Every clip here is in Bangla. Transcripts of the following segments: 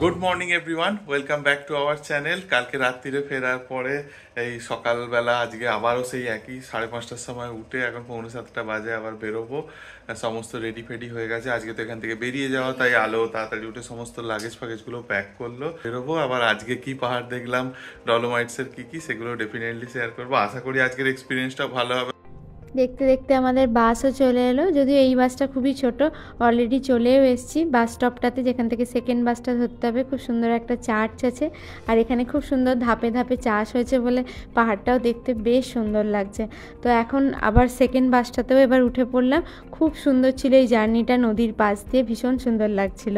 Good morning everyone, welcome back to our channel. কালকে রাত্রিরে ফেরার পরে এই সকালবেলা আজকে আবারও সেই একই 5:30টার সময় উঠে এখন 6:45 বাজে আবার বেরোবো। সমস্ত রেডি ফেডি হয়ে গেছে, আজকে তো এখান থেকে বেরিয়ে যাওয়া, তাই আলো তাড়াতাড়ি উঠে সমস্ত লাগেজ ফাগেজগুলো প্যাক করলো, বেরোবো। আবার আজকে কি পাহাড় দেখলাম, ডলোমাইটসের কি সেগুলো ডেফিনেটলি শেয়ার করবো। আশা করি আজকের এক্সপিরিয়েন্সটা ভালো হবে। দেখতে দেখতে আমাদের বাসও চলে এলো, যদিও এই বাসটা খুবই ছোট, অলরেডি চলেও এসেছি বাস স্টপটাতে, যেখান থেকে সেকেন্ড বাসটা ধরতে হবে। খুব সুন্দর একটা চার্চ আছে, আর এখানে খুব সুন্দর ধাপে ধাপে চাষ হয়েছে বলে পাহাড়টাও দেখতে বেশ সুন্দর লাগছে। তো এখন আবার সেকেন্ড বাসটাতেও এবার উঠে পড়লাম। খুব সুন্দর ছিল এই জার্নিটা, নদীর পাশ দিয়ে ভীষণ সুন্দর লাগছিল।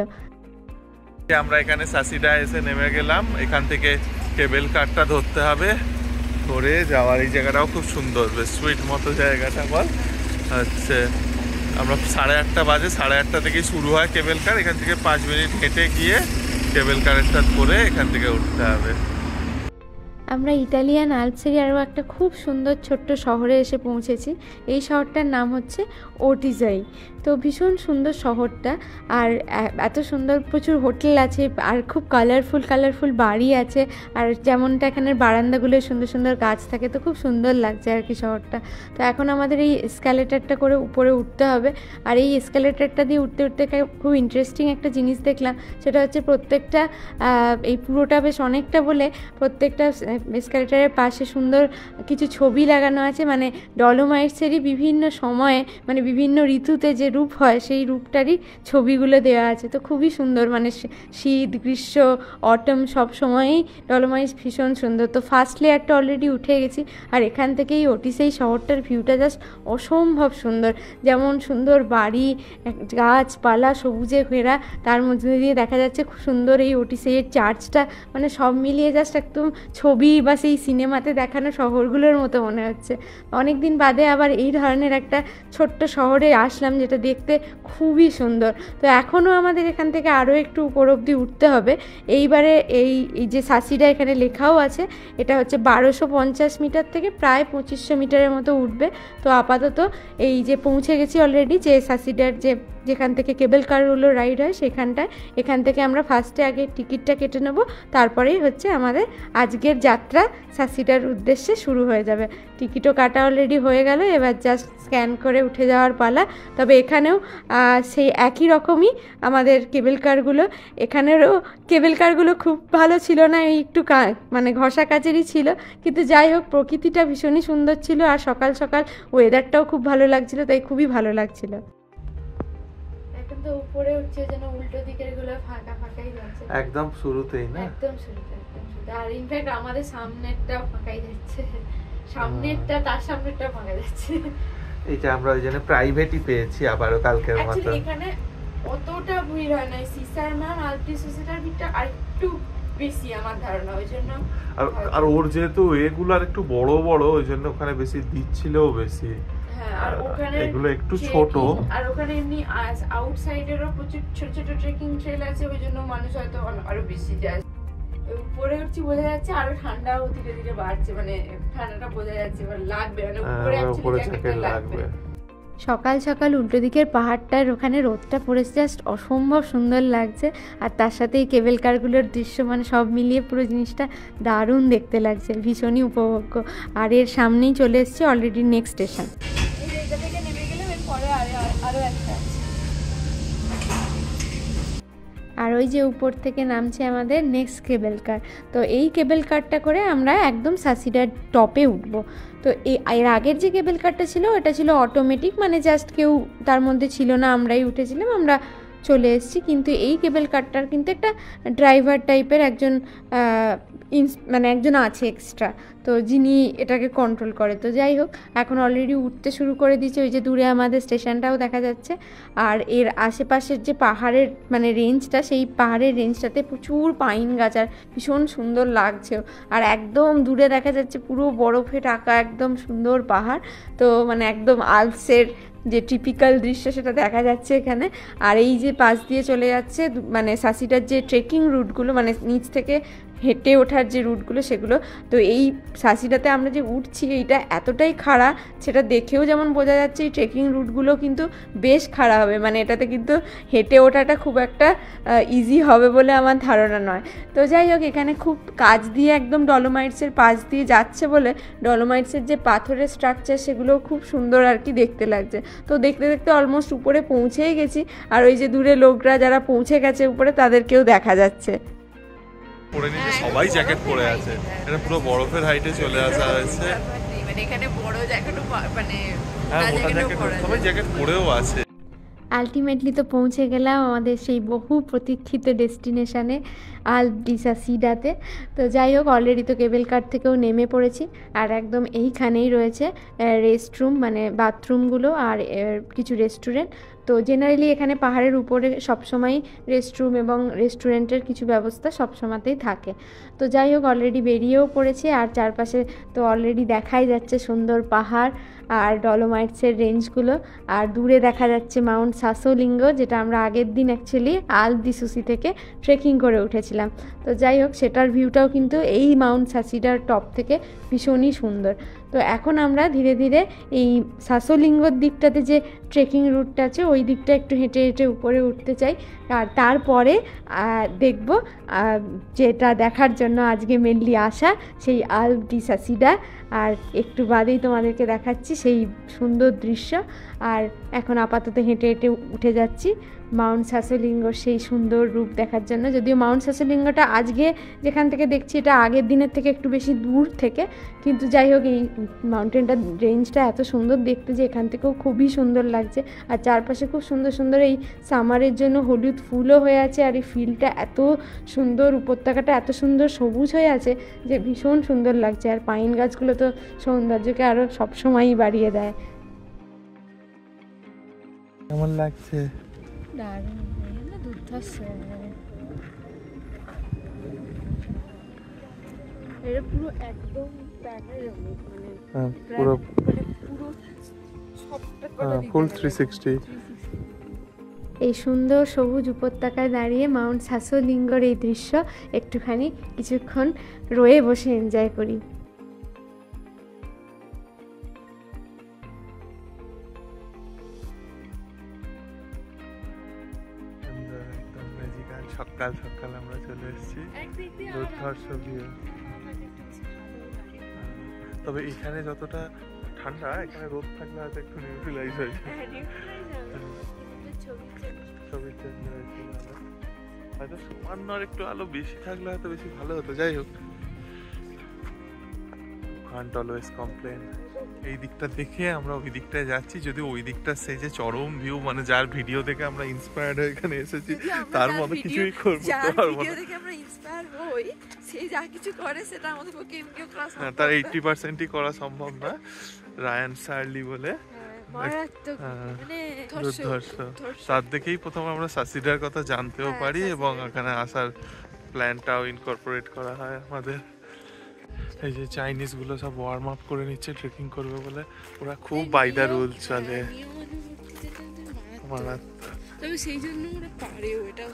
আমরা এখানে সাসিডা এসে নেমে গেলাম, এখান থেকে কেবল কারটা ধরতে হবে, ধরে যাওয়ার। এই জায়গাটাও খুব সুন্দর, বেশ সুইট মতো জায়গাটা। বল হচ্ছে আমরা 8:30 বাজে, 8:30 থেকেই শুরু হয় কেবল কার। এখান থেকে 5 মিনিট হেঁটে গিয়ে কেবল কারেরটা ধরে এখান থেকে উঠতে হবে। আমরা ইতালিয়ান আলপসেরই আরও একটা খুব সুন্দর ছোট্ট শহরে এসে পৌঁছেছি। এই শহরটার নাম হচ্ছে ওটিজাই। তো ভীষণ সুন্দর শহরটা, আর এত সুন্দর প্রচুর হোটেল আছে, আর খুব কালারফুল বাড়ি আছে, আর যেমনটা এখানের বারান্দাগুলো সুন্দর সুন্দর গাছ থাকে, তো খুব সুন্দর লাগছে আর কি শহরটা। তো এখন আমাদের এই এসকালেটারটা করে উপরে উঠতে হবে, আর এই এসকালেটারটা দিয়ে উঠতে উঠতে খুব ইন্টারেস্টিং একটা জিনিস দেখলাম। সেটা হচ্ছে প্রত্যেকটা এই পুরোটা বেশ অনেকটা বলে প্রত্যেকটা এসকালেটারের পাশে সুন্দর কিছু ছবি লাগানো আছে, মানে ডলোমাইটসেরই বিভিন্ন সময়ে মানে বিভিন্ন ঋতুতে যে রূপ হয় সেই রূপটারই ছবিগুলো দেওয়া আছে। তো খুবই সুন্দর, মানে শীত, গ্রীষ্ম, অটম সব সময়ই ডলোমাইটস ভীষণ সুন্দর। তো ফার্স্ট লেয়ারটা অলরেডি উঠে গেছি, আর এখান থেকেই ওটিসেই শহরটার ভিউটা জাস্ট অসম্ভব সুন্দর। যেমন সুন্দর বাড়ি, গাছপালা, সবুজে ঘেরা, তার মধ্যে দিয়ে দেখা যাচ্ছে খুব সুন্দর এই ওটিসেইয়ের চার্চটা, মানে সব মিলিয়ে জাস্ট একদম ছবি বা সেই সিনেমাতে দেখানো শহরগুলোর মতো মনে হচ্ছে। অনেক দিন বাদে আবার এই ধরনের একটা ছোট্ট শহরে আসলাম, যেটা দেখতে খুবই সুন্দর। তো এখনও আমাদের এখান থেকে আরও একটু উপর অবধি উঠতে হবে। এইবারে এই যে সাসিডা এখানে লেখাও আছে, এটা হচ্ছে 1250 মিটার থেকে প্রায় 2500 মিটারের মতো উঠবে। তো আপাতত এই যে পৌঁছে গেছি অলরেডি, যে সাসিডার যেখান থেকে কেবল কারগুলো রাইড হয় সেখানটায়, এখান থেকে আমরা ফার্স্টে আগে টিকিটটা কেটে নেব, তারপরেই হচ্ছে আমাদের আজকের যাত্রা সাসিডার উদ্দেশ্যে শুরু হয়ে যাবে। টিকিটও কাটা অলরেডি হয়ে গেল, এবার জাস্ট স্ক্যান করে উঠে যাওয়ার পালা। তবে এখানেও সেই একই রকমই আমাদের কেবল কারগুলো, এখানেরও কেবল কারগুলো খুব ভালো ছিল না, এই একটু মানে ঘষা কাচেরই ছিল, কিন্তু যাই হোক প্রকৃতিটা ভীষণই সুন্দর ছিল, আর সকাল সকাল ওয়েদারটাও খুব ভালো লাগছিল, তাই খুবই ভালো লাগছিল। এখন তো উপরে উঠছে যেন উল্টো দিকের গুলো ফাঁকাই যাচ্ছে, একদম শুরুতেই না, একদম শুরুতে। আর ইনফ্যাক্ট আমাদের সামনেরটাও ফাঁকাই যাচ্ছে, সামনেরটা তার সামনেরটা ফাঁকা যাচ্ছে। এইটা আমরা ওই জন্য প্রাইভেটই পেয়েছি আবারও কালকের মতো। এখানে অতটা ভিড় হয় না, সিসার ম্যাম আলটিসিটার ভিড়টা আরেকটু বেশি আমার ধারণা, ওই জন্য। আর ওর যেহেতু এগুলো আর একটু বড় বড়, ওই জন্য ওখানে বেশি দিচ্ছিলও বেশি। আর ওখানে এগুলো একটু ছোট, আর ওখানে এমনি আউটসাইডেরও প্রচুর ছোট ছোট ট্রেকিং ট্রেল আছে, ওই জন্য মানুষ হয়তো আরো বেশি যায়। উপরে উঠছি বোঝা যাচ্ছে আরো ঠান্ডাও ধীরে ধীরে বাড়ছে, মানে ঠান্ডাটা বোঝা যাচ্ছে, মানে লাগবে, মানে উপরে জ্যাকেট লাগবে। সকাল সকাল উল্টো দিকের পাহাড়টার ওখানে রোদটা পড়েছে, জাস্ট অসম্ভব সুন্দর লাগছে, আর তার সাথে এই কেবল কারগুলোর দৃশ্য, মানে সব মিলিয়ে পুরো জিনিসটা দারুণ দেখতে লাগছে, ভীষণই উপভোগ্য। আর এর সামনেই চলে এসছে অলরেডি নেক্সট স্টেশন। আর ওই যে উপর থেকে নামছে আমাদের নেক্সট কেবল কার। তো এই কেবল কারটা করে আমরা একদম সাসিডার টপে উঠবো। তো এর আগের যে কেবল কারটা ছিল ওটা ছিল অটোমেটিক, মানে জাস্ট কেউ তার মধ্যে ছিল না, আমরাই উঠেছিলাম, আমরা চলে এসেছি। কিন্তু এই কেবল কারটার কিন্তু একটা ড্রাইভার টাইপের একজন মানে একজন আছে এক্সট্রা, তো যিনি এটাকে কন্ট্রোল করে। তো যাই হোক, এখন অলরেডি উঠতে শুরু করে দিয়েছে, ওই যে দূরে আমাদের স্টেশনটাও দেখা যাচ্ছে। আর এর আশেপাশের যে পাহাড়ের মানে রেঞ্জটা, সেই পাহাড়ের রেঞ্জটাতে প্রচুর পাইন গাছ, আর ভীষণ সুন্দর লাগছেও। আর একদম দূরে দেখা যাচ্ছে পুরো বরফে ঢাকা একদম সুন্দর পাহাড়। তো মানে একদম আলপসের যে টিপিক্যাল দৃশ্য সেটা দেখা যাচ্ছে এখানে। আর এই যে পাশ দিয়ে চলে যাচ্ছে মানে সাসিডার যে ট্রেকিং রুটগুলো, মানে নিচ থেকে হেঁটে ওঠার যে রুটগুলো সেগুলো। তো এই সাসিডাতে আমরা যে উঠছি এইটা এতটাই খাড়া, সেটা দেখেও যেমন বোঝা যাচ্ছে এই ট্রেকিং রুটগুলো কিন্তু বেশ খাড়া হবে, মানে এটাতে কিন্তু হেঁটে ওঠাটা খুব একটা ইজি হবে বলে আমার ধারণা নয়। তো যাই হোক, এখানে খুব কাজ দিয়ে একদম ডলোমাইটসের পাশ দিয়ে যাচ্ছে বলে ডলোমাইটসের যে পাথরের স্ট্রাকচার সেগুলো খুব সুন্দর আর কি দেখতে লাগছে। তো দেখতে দেখতে অলমোস্ট উপরে পৌঁছেই গেছি, আর ওই যে দূরে লোকরা যারা পৌঁছে গেছে উপরে তাদেরকেও দেখা যাচ্ছে। পরে নিচে সবাই জ্যাকেট পরে আছে, এটা পুরো বরফের হাইটে চলে আসা হয়েছে। মানে এখানে বড় জ্যাকেটও, মানে হ্যাঁ, মোটা জ্যাকেট, সবাই জ্যাকেট পরেও আছে। আলটিমেটলি তো পৌঁছে গেলাম আমাদের সেই বহু প্রতীক্ষিত ডেস্টিনেশানে, আলপ ডি সাসিডাতে। তো যাই হোক, অলরেডি তো কেবল কার থেকেও নেমে পড়েছি, আর একদম এইখানেই রয়েছে রেস্টরুম, মানে বাথরুমগুলো আর কিছু রেস্টুরেন্ট। তো জেনারেলি এখানে পাহাড়ের উপরে সবসময় রেস্টরুম এবং রেস্টুরেন্টের কিছু ব্যবস্থা সবসময়তেই থাকে। তো যাই হোক, অলরেডি বেরিয়েও পড়েছে, আর চারপাশে তো অলরেডি দেখাই যাচ্ছে সুন্দর পাহাড় আর ডলোমাইটসের রেঞ্জগুলো, আর দূরে দেখা যাচ্ছে মাউন্ট সাসোলিঙ্গো, যেটা আমরা আগের দিন অ্যাকচুয়ালি আলপ ডি সুসি থেকে ট্রেকিং করে উঠেছিলাম। তো যাই হোক, সেটার ভিউটাও কিন্তু এই মাউন্ট সাসিডার টপ থেকে ভীষণই সুন্দর। তো এখন আমরা ধীরে ধীরে এই সাসোলিঙ্গোর দিকটাতে যে ট্রেকিং রুটটা আছে ওই দিকটা একটু হেঁটে হেঁটে উপরে উঠতে চাই, আর তারপরে দেখব যেটা দেখার জন্য আজকে মেনলি আসা, সেই আলপ ডি সাসিডা। আর একটু বাদেই তোমাদেরকে দেখাচ্ছি সেই সুন্দর দৃশ্য। আর এখন আপাতত হেঁটে হেঁটে উঠে যাচ্ছি মাউন্ট সাসোলিঙ্গোর সেই সুন্দর রূপ দেখার জন্য। যদিও মাউন্ট সাসোলিঙ্গোটা আজকে যেখান থেকে দেখছি এটা আগের দিনের থেকে একটু বেশি দূর থেকে, কিন্তু যাই হোক এই মাউন্টেনটা রেঞ্জটা এত সুন্দর দেখতে যে এখান থেকেও খুবই সুন্দর লাগছে। আর চারপাশে খুব সুন্দর সুন্দর এই সামারের জন্য হলুদ ফুলও হয়ে আছে, আর এই ফিল্ডটা এত সুন্দর, উপত্যকাটা এত সুন্দর সবুজ হয়ে আছে যে ভীষণ সুন্দর লাগছে। আর পাইন গাছগুলো তো সৌন্দর্যকে আরও সবসময়ই বাড়িয়ে দেয়। কেমন লাগছে? দারুণ, দুর্ধর্ষ। এটা পুরো একদম পুরো ফুল 360। 360। এই সুন্দর সবুজ উপত্যকায় দাঁড়িয়ে মাউন্ট সাসোলিঙ্গোর এই দৃশ্য একটুখানি কিছুক্ষণ রয়ে বসে এনজয় করি। সকাল সকাল আমরা চলে এসেছি, দুর্ধর্ষ ভিউ। তবে এখানে যতটা ঠান্ডা, এখানে রোদ থাকলে হয়তো একটু নিউট্রালাইজ হয়ে যায়, ছবির জন্য হয়তো সামান্য আর একটু আলো বেশি থাকলে হয়তো বেশি ভালো হতো। যাই হোক, can't always complain। এই দিকটা দেখে আমরা ওই দিকটায় যাচ্ছি, যদি ওই দিকটা সেই যে চরম ভিউ, মানে যার ভিডিও দেখে আমরা ইন্সপায়ার্ড হয়ে এখানে এসেছি, তার মতো কিছুই করতে পারবো না। সেই যা কিছু করে সেটা আমাদের পক্ষে তার 80%ই করা সম্ভব না। রায়ান সার্লি বলে তার দেখেই প্রথমে আমরা সাসিডার কথা জানতেও পারি এবং এখানে আসার প্ল্যানটাও ইনকর্পোরেট করা হয় আমাদের। এই যে চাইনিজ গুলো সব ওয়ার্ম আপ করে নিচ্ছে ট্রেকিং করবে বলে, ওরা খুব বাই দ্য রুল চলে, সেই জন্য ওরা পারেও। এটা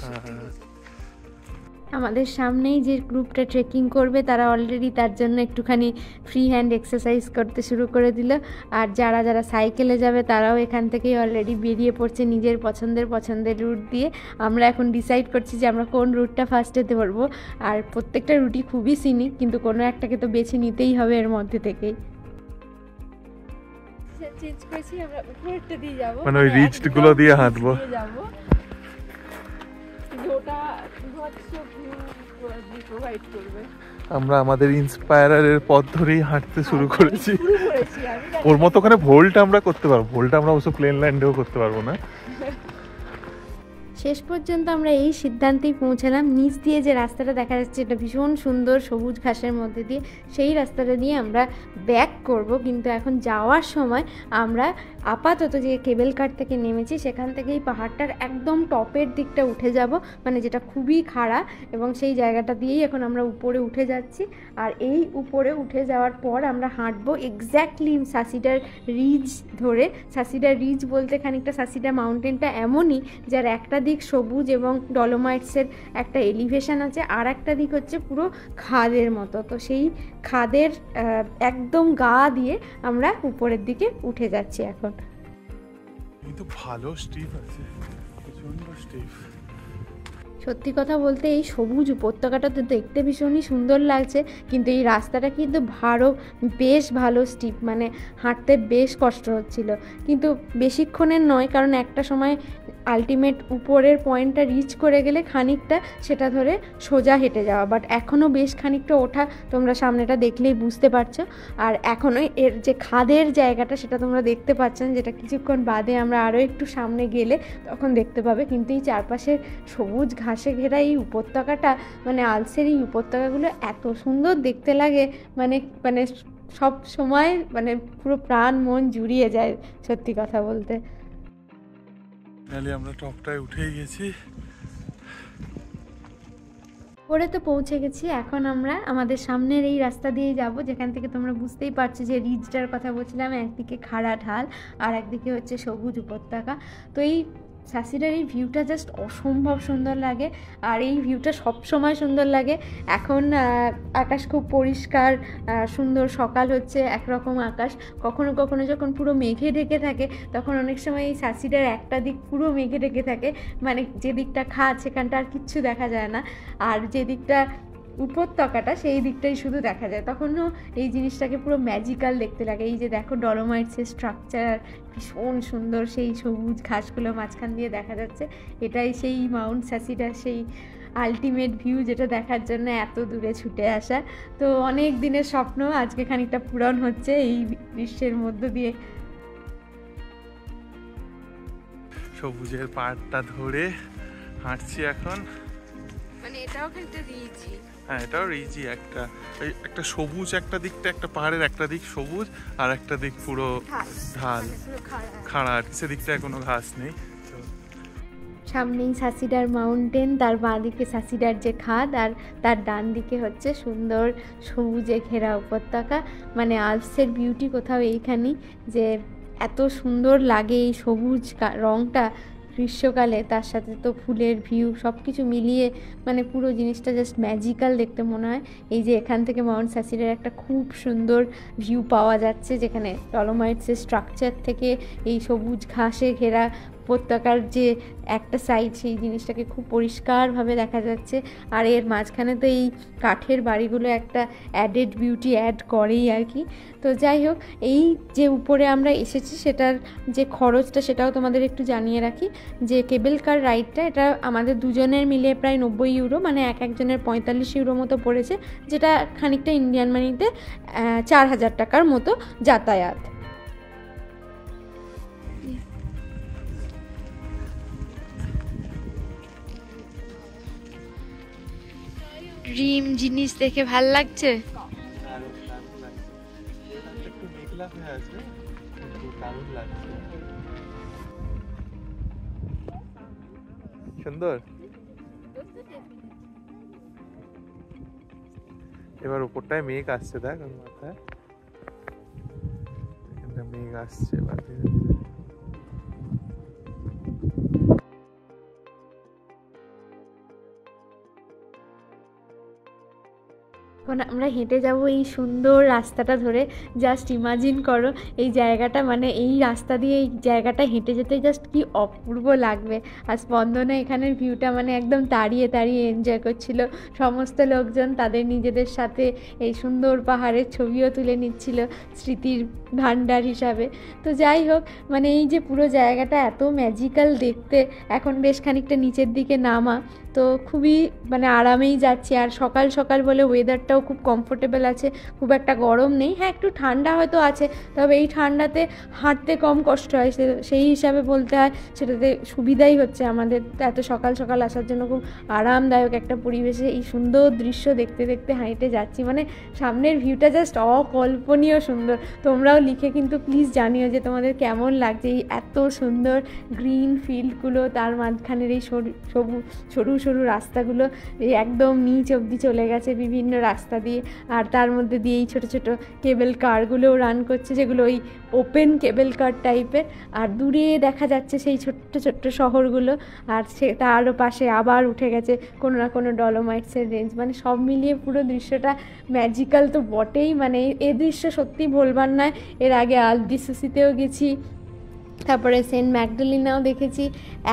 আমাদের সামনেই যে গ্রুপটা ট্রেকিং করবে তারা অলরেডি তার জন্য একটুখানি ফ্রি হ্যান্ড এক্সারসাইজ করতে শুরু করে দিল। আর যারা যারা সাইকেলে যাবে তারাও এখান থেকেই অলরেডি বেরিয়ে পড়ছে নিজের পছন্দের রুট দিয়ে। আমরা এখন ডিসাইড করছি যে আমরা কোন রুটটা ফার্স্টেতে পড়বো, আর প্রত্যেকটা রুটই খুবই সিনিক, কিন্তু কোনো একটাকে তো বেছে নিতেই হবে এর মধ্যে থেকেই। চেঞ্জ করেছি, আমরা উপরেরটা দিয়ে যাবো, মানে ওই রিচড গুলো দিয়ে হাঁটবো। আমরা আমাদের ইন্সপায়ারের পথ ধরেই হাঁটতে শুরু করেছি। ওর মতো ওখানে ভোল্ট আমরা করতে পারবো, ভোল্ট আমরা অবশ্য প্লেন ল্যান্ডেও করতে পারবো না। শেষ পর্যন্ত আমরা এই সিদ্ধান্তেই পৌঁছালাম, নিচ দিয়ে যে রাস্তাটা দেখা যাচ্ছে এটা ভীষণ সুন্দর সবুজ ঘাসের মধ্যে দিয়ে, সেই রাস্তাটা দিয়ে আমরা ব্যাক করব। কিন্তু এখন যাওয়ার সময় আমরা আপাতত যে কেবল কার থেকে নেমেছি সেখান থেকেই পাহাড়টার একদম টপের দিকটা উঠে যাব, মানে যেটা খুবই খাড়া, এবং সেই জায়গাটা দিয়েই এখন আমরা উপরে উঠে যাচ্ছি। আর এই উপরে উঠে যাওয়ার পর আমরা হাঁটবো এক্স্যাক্টলি সাসিডার রিজ ধরে। সাসিডার রিজ বলতে খানিকটা সাসিডা মাউন্টেনটা এমনই যার একটা দিক সবুজ এবং ডলোমাইটসের একটা এলিভেশন আছে, আর একটা দিক হচ্ছে পুরো খাদের মতো। তো সেই খাদের একদম গা দিয়ে আমরা উপরের দিকে উঠে যাচ্ছি এখন। কিন্তু ভালো স্টিপ আছে, প্রচন্ড স্টিপ। সত্যি কথা বলতে এই সবুজ উপত্যকাটা তো দেখতে ভীষণই সুন্দর লাগছে, কিন্তু এই রাস্তাটা কিন্তু বেশ ভালো স্টিপ, মানে হাঁটতে বেশ কষ্ট হচ্ছিল। কিন্তু বেশিক্ষণের নয়, কারণ একটা সময় আলটিমেট উপরের পয়েন্টটা রিচ করে গেলে খানিকটা সেটা ধরে সোজা হেঁটে যাওয়া, বাট এখনও বেশ খানিকটা ওঠা, তোমরা সামনেটা দেখলেই বুঝতে পারছো। আর এখনও এর যে খাদের জায়গাটা সেটা তোমরা দেখতে পাচ্ছ না, যেটা কিছুক্ষণ বাদে আমরা আরও একটু সামনে গেলে তখন দেখতে পাবে। কিন্তু এই চারপাশের সবুজ ঘাসে ঘেরা এই উপত্যকাটা, মানে আলসের এই উপত্যকাগুলো এত সুন্দর দেখতে লাগে, মানে মানে সব সময় মানে পুরো প্রাণ মন জুড়িয়ে যায় সত্যি কথা বলতে। আমরা টপটায় উঠে গেছি, পরে তো পৌঁছে গেছি। এখন আমরা আমাদের সামনের এই রাস্তা দিয়ে যাব, যেখান থেকে তোমরা বুঝতেই পারছো যে রিজটার কথা বলছিলাম, একদিকে খাড়া ঢাল আর একদিকে হচ্ছে সবুজ উপত্যকা। তো এই সাসিডার এই ভিউটা জাস্ট অসম্ভব সুন্দর লাগে, আর এই ভিউটা সব সময় সুন্দর লাগে। এখন আকাশ খুব পরিষ্কার, সুন্দর সকাল হচ্ছে, একরকম আকাশ। কখনো কখনো যখন পুরো মেঘে ঢেকে থাকে তখন অনেক সময় এই সাসিডার একটা দিক পুরো মেঘে ঢেকে থাকে, মানে যে দিকটা খাদ সেখানটা আর কিচ্ছু দেখা যায় না, আর যে দিকটা উপত্যকাটা সেই দিকটাই শুধু দেখা যায়, তখনও এই জিনিসটাকে পুরো ম্যাজিক্যাল দেখতে লাগে। এই যে দেখো ডলোমাইটসের স্ট্রাকচার ভীষণ সুন্দর, সেই সবুজ ঘাসগুলো মাঝখান দিয়ে দেখা যাচ্ছে, এটাই সেই মাউন্ট সাসিডার সেই আলটিমেট ভিউ, যেটা দেখার জন্য এত দূরে ছুটে আসা। তো অনেক দিনের স্বপ্ন আজকে খানিকটা পূরণ হচ্ছে এই দৃশ্যের মধ্য দিয়ে। সবুজের পাড়টা ধরে হাঁটছি এখন, মানে এটাও খানিকটা রিজি। হ্যাঁ এটাও রিজি, একটা সবুজ একটা দিকটা, একটা পাহাড়ের একটা দিক সবুজ আর একটা দিক পুরো ঢাল খাড়া, আর সেদিকটায় কোনো ঘাস নেই। সামনেই সাসিডার মাউন্টেন, তার বাঁ দিকে সাসিডার যে খাদ, আর তার ডান দিকে হচ্ছে সুন্দর সবুজে ঘেরা উপত্যকা। মানে আলপসের বিউটি কোথাও এইখানেই, যে এত সুন্দর লাগে এই সবুজ রঙটা গ্রীষ্মকালে, তার সাথে তো ফুলের ভিউ সব কিছু মিলিয়ে মানে পুরো জিনিসটা জাস্ট ম্যাজিক্যাল দেখতে মনে হয়। এই যে এখান থেকে মাউন্ট সাসিডার একটা খুব সুন্দর ভিউ পাওয়া যাচ্ছে, যেখানে ডলোমাইটসের স্ট্রাকচার থেকে এই সবুজ ঘাসে ঘেরা উপত্যকার যে একটা সাইড, সেই জিনিসটাকে খুব পরিষ্কারভাবে দেখা যাচ্ছে। আর এর মাঝখানে তো এই কাঠের বাড়িগুলো একটা অ্যাডেড বিউটি অ্যাড করেই আর কি। তো যাই হোক, এই যে উপরে আমরা এসেছি সেটার যে খরচটা সেটাও তোমাদের একটু জানিয়ে রাখি, যে কেবল কার রাইডটা এটা আমাদের দুজনের মিলে প্রায় 90 ইউরো, মানে একজনের 45 ইউরো মতো পড়েছে, যেটা খানিকটা ইন্ডিয়ান মানিতে 4000 টাকার মতো যাতায়াত। ড্রিম জিনিস দেখে ভাল লাগছে। সুন্দর। এবার উপরটায় মেঘ আসছে, দেখ মাথায় মেঘ আসছে এবার ধীরে ধীরে। এখন আমরা হেঁটে যাব এই সুন্দর রাস্তাটা ধরে। জাস্ট ইমাজিন করো এই জায়গাটা, মানে এই রাস্তা দিয়ে এই জায়গাটা হেঁটে যেতে জাস্ট কি অপূর্ব লাগবে। আর স্পন্দনা এখানের ভিউটা মানে একদম তাড়িয়ে তাড়িয়ে এনজয় করছিল। সমস্ত লোকজন তাদের নিজেদের সাথে এই সুন্দর পাহাড়ের ছবিও তুলে নিচ্ছিল স্মৃতির ভান্ডার হিসাবে। তো যাই হোক, মানে এই যে পুরো জায়গাটা এত ম্যাজিক্যাল দেখতে। এখন বেশ খানিকটা নিচের দিকে নামা, তো খুবই মানে আরামেই যাচ্ছি। আর সকাল সকাল বলে ওয়েদারটাও খুব কমফোর্টেবল আছে, খুব একটা গরম নেই। হ্যাঁ একটু ঠান্ডা হয়তো আছে, তবে এই ঠান্ডাতে হাঁটতে কম কষ্ট হয়, সেই হিসাবে বলতে হয় সেটাতে সুবিধাই হচ্ছে আমাদের। এত সকাল সকাল আসার জন্য খুব আরামদায়ক একটা পরিবেশে এই সুন্দর দৃশ্য দেখতে দেখতে হেঁটে যাচ্ছি। মানে সামনের ভিউটা জাস্ট অকল্পনীয় সুন্দর। তোমরাও লিখে কিন্তু প্লিজ জানিও যে তোমাদের কেমন লাগছে এই এত সুন্দর গ্রিন ফিল্ডগুলো, তার মাঝখানের এই সরু সরু সরু রাস্তাগুলো এই একদম নিচ অবধি চলে গেছে বিভিন্ন রাস্তা দিয়ে, আর তার মধ্যে দিয়ে এই ছোটো ছোটো কেবল কারগুলোও রান করছে, যেগুলো ওই ওপেন কেবল কার টাইপের। আর দূরে দেখা যাচ্ছে সেই ছোট্ট ছোট্ট শহরগুলো, আর সে তারও পাশে আবার উঠে গেছে কোনো না কোনো ডলোমাইটসের রেঞ্জ। মানে সব মিলিয়ে পুরো দৃশ্যটা ম্যাজিক্যাল তো বটেই। মানে এই দৃশ্য সত্যি ভুলবার নয়। এর আগে আলদিসিসিতেও গেছি, তারপরে সেন্ট ম্যাগডালিনাও দেখেছি,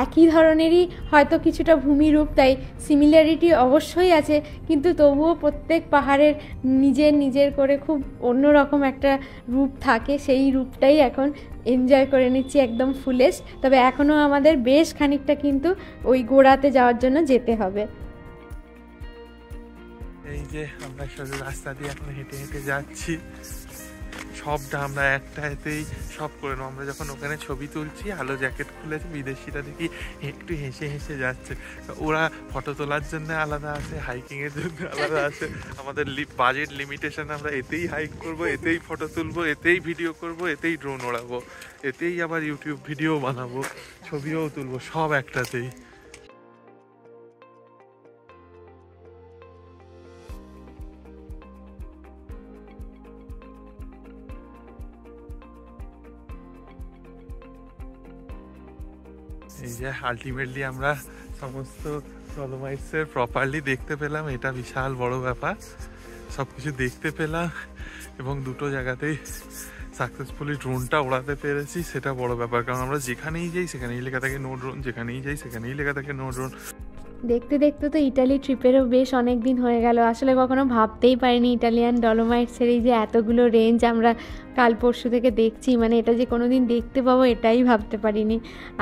একই ধরনেরই হয়তো কিছুটা ভূমিরূপ, তাই সিমিলারিটি অবশ্যই আছে, কিন্তু তবুও প্রত্যেক পাহাড়ের নিজের নিজের করে খুব অন্যরকম একটা রূপ থাকে। সেই রূপটাই এখন এনজয় করে নিচ্ছি একদম ফুলেস্ট। তবে এখনও আমাদের বেশ খানিকটা কিন্তু ওই গোড়াতে যাওয়ার জন্য যেতে হবে। এই যে আমরা শুধু রাস্তা দিয়ে এখন হেঁটে হেঁটে যাচ্ছি, সবটা আমরা একটাতেই সব করে নেবো। আমরা যখন ওখানে ছবি তুলছি, আলো জ্যাকেট খুলেছে, বিদেশিরা দেখি একটু হেসে হেসে যাচ্ছে। ওরা ফটো তোলার জন্য আলাদা আছে, হাইকিংয়ের জন্য আলাদা আছে। আমাদের বাজেট লিমিটেশন, আমরা এতেই হাইক করব, এতেই ফটো তুলবো, এতেই ভিডিও করব, এতেই ড্রোন ওড়াবো, এতেই আবার ইউটিউব ভিডিও বানাবো, ছবিও তুলবো, সব একটাতেই। এই যে আলটিমেটলি আমরা সমস্ত ডলোমাইটসের প্রপারলি দেখতে পেলাম, এটা বিশাল বড় ব্যাপার। সব কিছু দেখতে পেলাম এবং দুটো জায়গাতেই সাকসেসফুলি ড্রোনটা ওড়াতে পেরেছি, সেটা বড় ব্যাপার। কারণ আমরা যেখানেই যাই সেখানেই লেখা থাকে নো ড্রোন, যেখানেই যাই সেখানেই লেখা থাকে নো ড্রোন। দেখতে দেখতে তো ইটালি ট্রিপেরও বেশ অনেক দিন হয়ে গেল। আসলে কখনো ভাবতেই পারিনি ইটালিয়ান ডলোমাইটসের এই যে এতগুলো রেঞ্জ আমরা কাল পরশু থেকে দেখছি, মানে এটা যে কোনো দিন দেখতে পাবো এটাই ভাবতে পারিনি।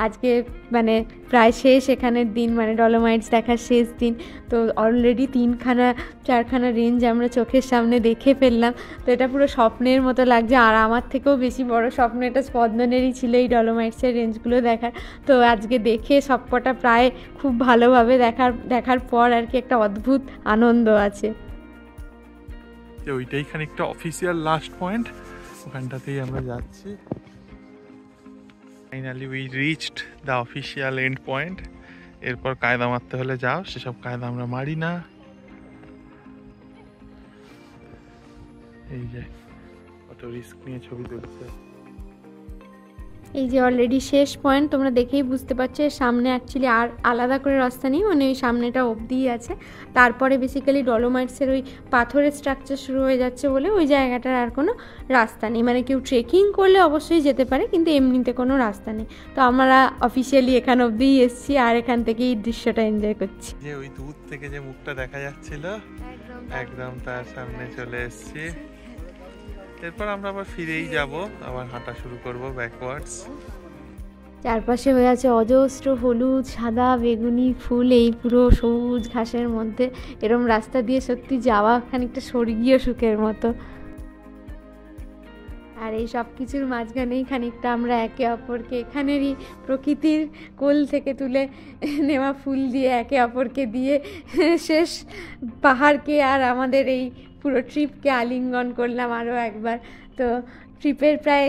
আজকে মানে প্রায় শেষ এখানের দিন, মানে ডলোমাইটস দেখার শেষ দিন। তো অলরেডি 3-4খানা রেঞ্জ আমরা চোখের সামনে দেখে ফেললাম। তো এটা পুরো স্বপ্নের মতো লাগছে, আর আমার থেকেও বেশি বড় স্বপ্ন এটা স্পন্দনেরই ছিল এই ডলোমাইটসের রেঞ্জগুলো দেখার। তো আজকে দেখে সবকটা প্রায় খুব ভালোভাবে দেখার পর আর কি একটা অদ্ভুত আনন্দ আছে। ওইটাই খানিকটা অফিসিয়াল লাস্ট পয়েন্ট, ওখানটাতেই আমরা যাচ্ছি। Finally we reached the official end point. এরপর কায়দা মারতে হলে যাও, সেসব কায়দা আমরা মারি না। এই যে কত রিস্ক নিয়ে ছবি তুলছে। এই যে অলরেডি শেষ পয়েন্ট, তোমরা দেখেই বুঝতে পারছো এর সামনে অ্যাকচুয়ালি আর আলাদা করে রাস্তা নেই, মানে ওই সামনেটা অবধিই আছে। তারপরে বেসিক্যালি ডলোমাইটসের ওই পাথরের স্ট্রাকচার শুরু হয়ে যাচ্ছে বলে ওই জায়গাটার আর কোনো রাস্তা নেই। মানে কেউ ট্রেকিং করলে অবশ্যই যেতে পারে, কিন্তু এমনিতে কোনো রাস্তা নেই। তো আমরা অফিসিয়ালি এখান অবধিই এসেছি, আর এখান থেকেই এই দৃশ্যটা এনজয় করছি। যে ওই দূর থেকে যে মুখটা দেখা যাচ্ছিল একদম তার সামনে চলে এসেছি। এরপর আমরা আবার ফিরেই যাব, আবার হাঁটা শুরু করব ব্যাকওয়ার্ডস। চারপাশে হয়ে আছে অজস্র হলুদ, সাদা, বেগুনি ফুল, এই পুরো সবুজ ঘাসের মধ্যে এরম রাস্তা দিয়ে সত্যি যাওয়া খানিকটা স্বর্গীয় সুখের মতো। আর এই সব কিছুর মাঝখানেই খানিকটা আমরা একে অপরকে এখানেরই প্রকৃতির কোল থেকে তুলে নেওয়া ফুল দিয়ে একে অপরকে দিয়ে শেষ পাহাড়কে আর আমাদের এই পুরো ট্রিপকে আলিঙ্গন করলাম আরও একবার। তো ট্রিপের প্রায়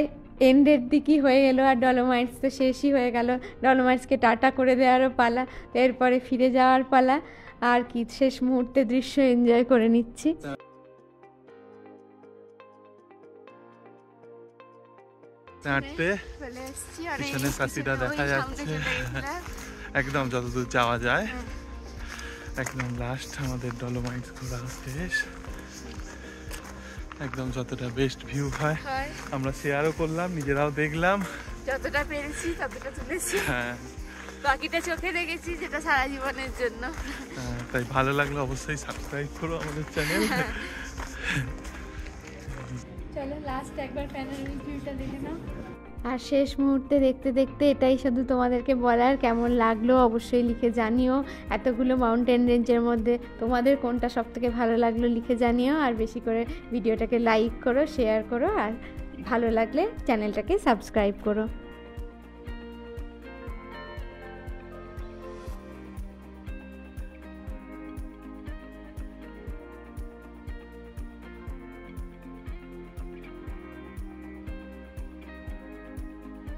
এন্ডের দিকই হয়ে গেল, আর ডলোমাইটস তো শেষই হয়ে গেল। ডলোমাইটসকে টাটা করে দেওয়ারও পালা, তো এরপরে ফিরে যাওয়ার পালা। আর কি শেষ মুহূর্তে দৃশ্য এনজয় করে নিচ্ছি। পিছনে সাসিটা দেখা যাচ্ছে একদম যতদূর যাওয়া যায়। একদম লাস্ট আমাদের ডলোমাইটস ঘোরা শেষ। একদম যতটা বেস্ট ভিউ হয় আমরা শেয়ারও করলাম, নিজেরাও দেখলাম, যতটা পেরেছি ততটা তুলেছি। হ্যাঁ, বাকিটা চোখে দেখেছি, যেটা সারা জীবনের জন্য। তাই ভালো লাগলো অবশ্যই সাবস্ক্রাইব করো আমাদের চ্যানেল। চলো লাস্ট একবার প্যানোরামিক ভিউটা দেখে নাও। আর শেষ মুহূর্তে দেখতে দেখতে এটাই শুধু তোমাদেরকে বলার, কেমন লাগলো অবশ্যই লিখে জানিও। এতগুলো মাউন্টেন রেঞ্জের মধ্যে তোমাদের কোনটা সবথেকে ভালো লাগলো লিখে জানিও। আর বেশি করে ভিডিওটাকে লাইক করো, শেয়ার করো, আর ভালো লাগলে চ্যানেলটাকে সাবস্ক্রাইব করো।